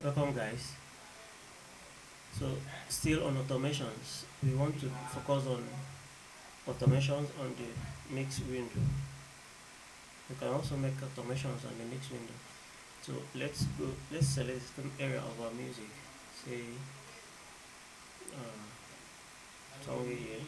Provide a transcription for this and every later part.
Welcome, guys. So, still on automations, we want to focus on automations on the mix window. We can also make automations on the mix window. So, let's select the system area of our music. Say, somewhere here.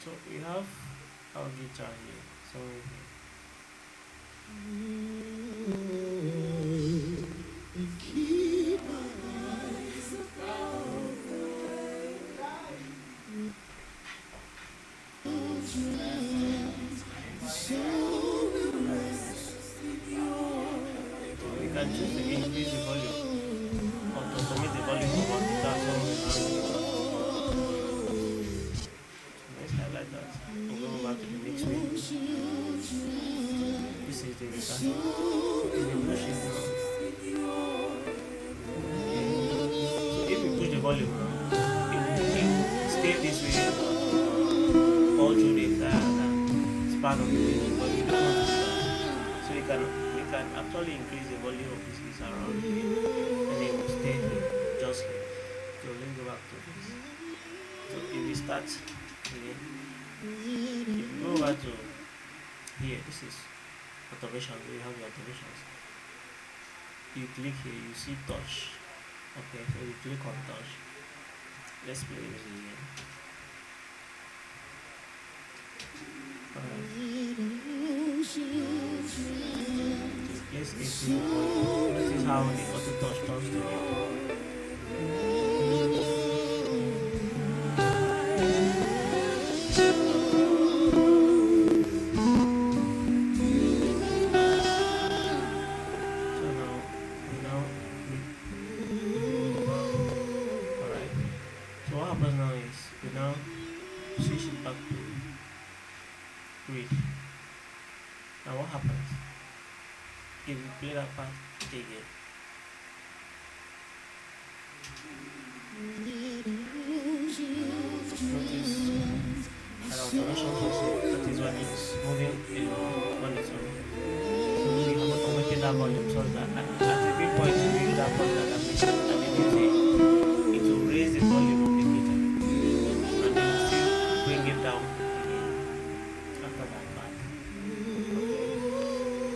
So, we have our guitar here, somewhere here. We can choose to increase the volume or to automate the volume of our guitar somewhere around here. Let's highlight that and go back to the mix window. This is the guitar. If we push it now, so if we push the volume now, it will stay this way all through the entire span of the video, but we don't want to do that. So we can actually increase the volume of this guitar around here, and it will stay here, just here. So let's go back to this. So if we start here, if you go over to here, this is automation. We have the automations. You click here, you see touch. Okay, so you click on touch. Let's play this again. Let's increase the volume. This is how the auto touch turns to you. So now alright. So what happens now is we now switch it back to grid. Now what happens if we play that part again? Notice that automation also, that is when it's moving along on its own. So we have automated that volume so that at every point we reach that point that I'm missing and the music, it will raise the volume of the guitar and then still bring it down again after that part. Okay.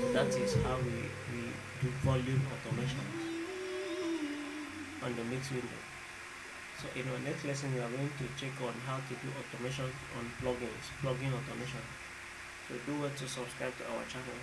So that is how we do volume automation on the mix window. So in our next lesson we are going to check on how to do automation on plugins, plugin automation. So do well to subscribe to our channel.